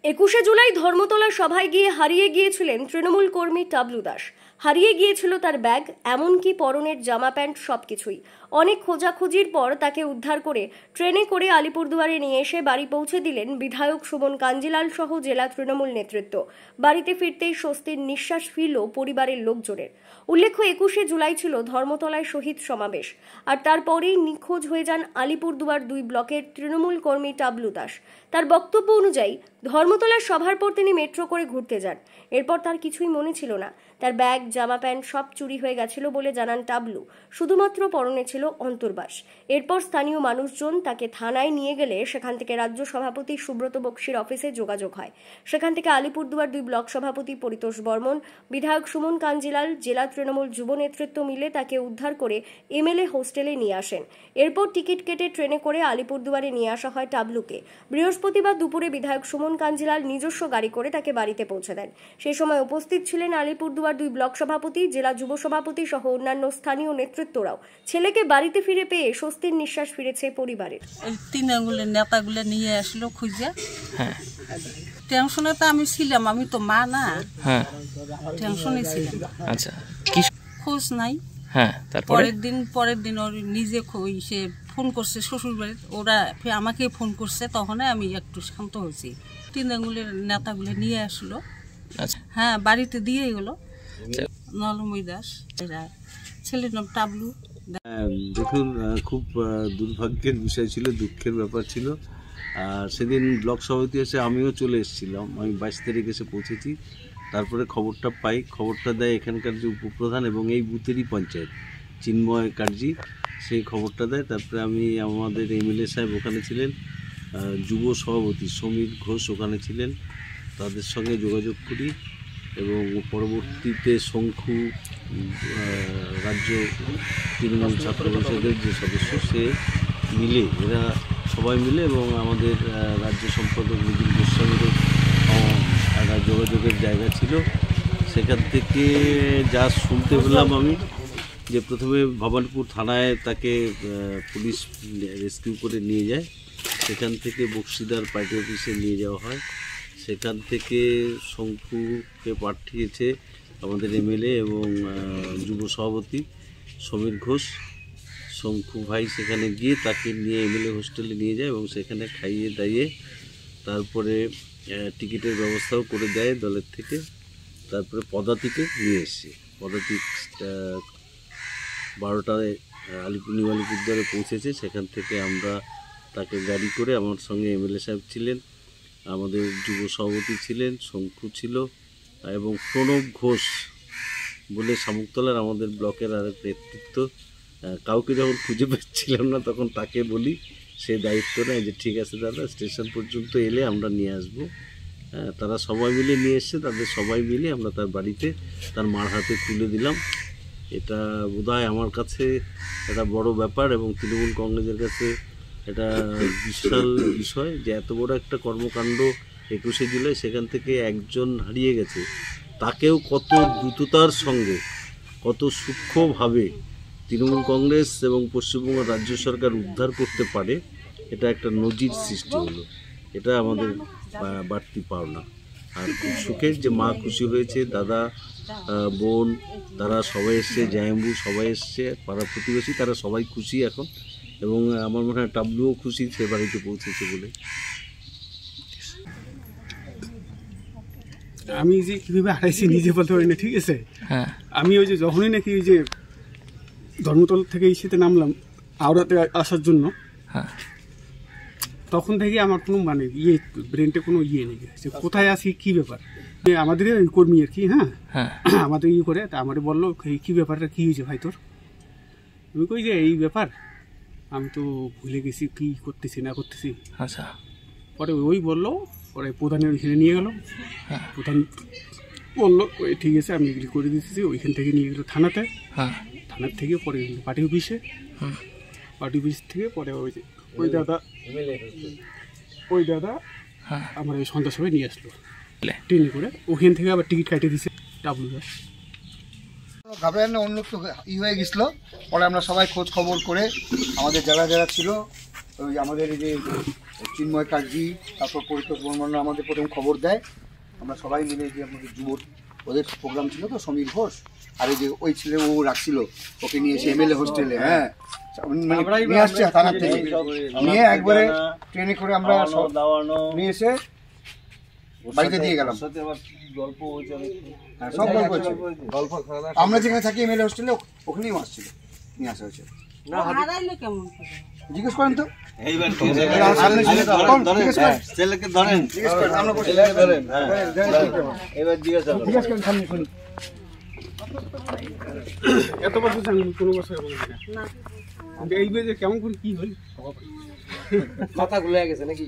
21শে জুলাই ধর্মতলা সভায় গিয়ে হারিয়ে গিয়েছিলেন তৃণমূল কর্মী টাবলু দাস। হারিয়ে গিয়েছিল তার ব্যাগ, এমনকি পরনের জামা প্যান্ট, সবকিছুই। অনেক খোঁজাখুঁজির পর তাকে উদ্ধার করে ট্রেনে করে আলিপুরদুয়ারে নিয়ে এসে বাড়ি পৌঁছে দিলেন বিধায়ক সুমন কাঞ্জিলাল সহ জেলা তৃণমূল নেতৃত্ব। বাড়িতে ফিরতেই স্বস্তির নিঃশ্বাস ফিরল পরিবারের লোকজনের। উল্লেখ্য, 21শে জুলাই ছিল ধর্মতলায় শহীদ সমাবেশ, আর তারপরেই নিখোঁজ হয়ে যান আলিপুরদুয়ার 2 ব্লকের তৃণমূল কর্মী টাবলু দাস। তার বক্তব্য অনুযায়ী ধর্মতলার সভার পর তিনি মেট্রো করে ঘুরতে যান। এরপর তার কিছুই মনে ছিল না। তার ব্যাগ, জামা প্যান্ট সব চুরি হয়ে গেছিল বলে জানান টাবলু। শুধুমাত্র পরনে ছিল অন্তর্বাস। এরপর স্থানীয় মানুষজন তাকে থানায় নিয়ে গেলে সেখান থেকে রাজ্য সভাপতি সুব্রত বক্সির অফিসে যোগাযোগ হয়। সেখান থেকে আলিপুরদুয়ার 2 ব্লক সভাপতি পরিতোষ বর্মন, বিধায়ক সুমন কাঞ্জিলাল, জেলা তৃণমূল যুব নেতৃত্ব মিলে তাকে উদ্ধার করে এমএলএ হোস্টেলে নিয়ে আসেন। এরপর টিকিট কেটে ট্রেনে করে আলিপুরদুয়ারে নিয়ে আসা হয় টাবলুকে। বৃহস্পতিবার দুপুরে বিধায়ক সুমন কাঞ্জিলাল নিজস্ব গাড়ি করে তাকে বাড়িতে পৌঁছে দেন। সেই সময় উপস্থিত ছিলেন আলিপুরদুয়ার 2 ব্লক সভাপতি, জেলা যুব সভাপতি সহ অন্যান্য স্থানীয় নেতৃত্বরাও। ছেলেকে বাড়িতে ফিরে পেয়ে স্বস্তির নিঃশ্বাস ফিরেছে পরিবারের। তৃণমূলের নেতাগুলো নিয়ে আসলো খুঁজে। টেনশনে তো আমি ছিলাম, আমি তো মা না। টেনশনে ছিলাম। আচ্ছা, কি খোঁজ নাই। পরের দিন ওর নিজে সে ফোন করছে শ্বশুর বাড়ির, ওরা আমাকে ফোন করছে, তখন আমি একটু শান্ত হয়েছি। তৃণমূলের নেতাগুলো নিয়ে আসলো। হ্যাঁ, বাড়িতে দিয়ে গেলো। নলময়ী দাস, এরা ছেলের নাম টাবলু। দেখুন, খুব দুর্ভাগ্যের বিষয় ছিল, দুঃখের ব্যাপার ছিল। আর সেদিন ব্লক সভাপতি এসে আমিও চলে এসেছিলাম। আমি 22 তারিখ এসে পৌঁছেছি। তারপরে খবরটা পাই, খবরটা দেয় এখানকার যে উপপ্রধান এবং এই বুথেরই পঞ্চায়েত চিন্ময় কার্জি, সেই খবরটা দেয়। তারপরে আমি, আমাদের এমএলএ সাহেব ওখানে ছিলেন, যুব সভাপতি সমীর ঘোষ ওখানে ছিলেন, তাদের সঙ্গে যোগাযোগ করি এবং পরবর্তীতে শঙ্কু রাজ্য তৃণমূল ছাত্র পরিষদের যে সদস্য, সে মিলে, এরা সবাই মিলে এবং আমাদের রাজ্য সম্পাদক নিখিল গোস্বামীরও একটা যোগাযোগের জায়গা ছিল। সেখান থেকে যা শুনতে পেলাম আমি, যে প্রথমে ভবানীপুর থানায় তাকে পুলিশ রেস্কিউ করে নিয়ে যায়। সেখান থেকে বক্সিদার পার্টি অফিসে নিয়ে যাওয়া হয়। সেখান থেকে শঙ্কুকে পাঠিয়েছে আমাদের এমএলএ এবং যুব সভাপতি সমীর ঘোষ। শঙ্কু ভাই সেখানে গিয়ে তাকে নিয়ে এমএলএ হোস্টেলে নিয়ে যায় এবং সেখানে খাইয়ে দাইয়ে তারপরে টিকিটের ব্যবস্থাও করে দেয় দলের থেকে। তারপরে পদাতিকে নিয়ে এসছে। পদাতিক 12টায় নিউ আলিপুরদুয়ারে পৌঁছেছে। সেখান থেকে আমরা তাকে গাড়ি করে, আমার সঙ্গে এমএলএ সাহেব ছিলেন, আমাদের যুব সভাপতি ছিলেন, শঙ্কু ছিল এবং প্রণব ঘোষ বলে শামুকতলার আমাদের ব্লকের আরেক নেতৃত্ব। কাউকে যখন খুঁজে পাচ্ছিলাম না তখন তাকে বলি, সে দায়িত্ব নেয় যে ঠিক আছে দাদা, স্টেশন পর্যন্ত এলে আমরা নিয়ে আসবো। তারা সবাই মিলে নিয়ে এসছে, তাদের সবাই মিলে আমরা তার বাড়িতে তার মার হাতে তুলে দিলাম। এটা বোধহয় আমার কাছে একটা বড় ব্যাপার এবং তৃণমূল কংগ্রেসের কাছে এটা বিশাল বিষয় যে এত বড় একটা কর্মকাণ্ড 21শে জুলাই, সেখান থেকে একজন হারিয়ে গেছে, তাকেও কত দ্রুততার সঙ্গে, কত সূক্ষ্মভাবে তৃণমূল কংগ্রেস এবং পশ্চিমবঙ্গ রাজ্য সরকার উদ্ধার করতে পারে, এটা একটা নজির সৃষ্টি হলো। এটা আমাদের বাড়তি পাওনা। আর খুব সুখের যে মা খুশি হয়েছে, দাদা, বোন, তারা সবাই এসছে, জায়ম্বু সবাই এসছে, পাড়া প্রতিবেশী, তারা সবাই খুশি এখন। এবং আমার মনে হয় টাবলুও খুশি সে বাড়িতে পৌঁছেছে বলে। আমি যে কীভাবে হারাইছি নিজে বলতে পারি না, ঠিক আছে। আমি ওই যে যখনই নাকি ওই যে ধর্মতল থেকে ইসেতে নামলাম হাওড়াতে আসার জন্য, তখন থেকে আমার কোনো মানে ব্রেনটে কোনো নেই যে কোথায় আসি, কী ব্যাপার। আমাদের কর্মী আর কি, আমাদের করে, তা আমাদের বললো কী ব্যাপারটা কী হয়েছে ভাই তোর। আমি কই যে এই ব্যাপার, আমি তো ভুলে গেছি কী করতেছি না করতেছি। আচ্ছা, পরে ওই বললো, পরে প্রধানের ওইখানে নিয়ে গেল। প্রধান বললো ওই ঠিক আছে, আমি এগুলি করে দিতেছি। ওইখান থেকে নিয়ে গেলো থানাতে। থানার থেকে পরে পার্টি অফিসে, পার্টি অফিস থেকে পরে ওই দাদা আমার ওই সন্ধ্যার সময় নিয়ে আসলো ট্রেনে করে। ওখান থেকে আবার টিকিট কাটিয়ে দিছে টাবলু দাস। ঘাবড়ায় না, অন্য একটু হয়ে গেছিলো। পরে আমরা সবাই খোঁজ খবর করে আমাদের যারা যারা ছিল, ওই আমাদের এই যে চিন্ময় কাকজি, তারপর পরিতোষ বর্মন আমাদের প্রথম খবর দেয়। আমরা সবাই মিলে যে আমাদের যুব ওদের প্রোগ্রাম ছিল তো, সমীর ঘোষ আর এই যে ওই ছেলে ও রাখছিল, ওকে নিয়ে এসে এমএলএ হোস্টেলে, হ্যাঁ নিয়ে আসছে থানার থেকে, নিয়ে একবারে ট্রেনে করে আমরা নিয়ে এসে বাড়িতে দিয়ে গেলাম। হ্যাঁ, সব গল্প হচ্ছে। আমরা যেখানে থাকি এমএলএ হোস্টেলে, ওখানেই আসছিল, নিয়ে আসা হয়েছে। জিজ্ঞেস করেন তো, এত বছর কোনো বছর এই কেমন করে কি হল, মাথা ঘুরে গেছে নাকি?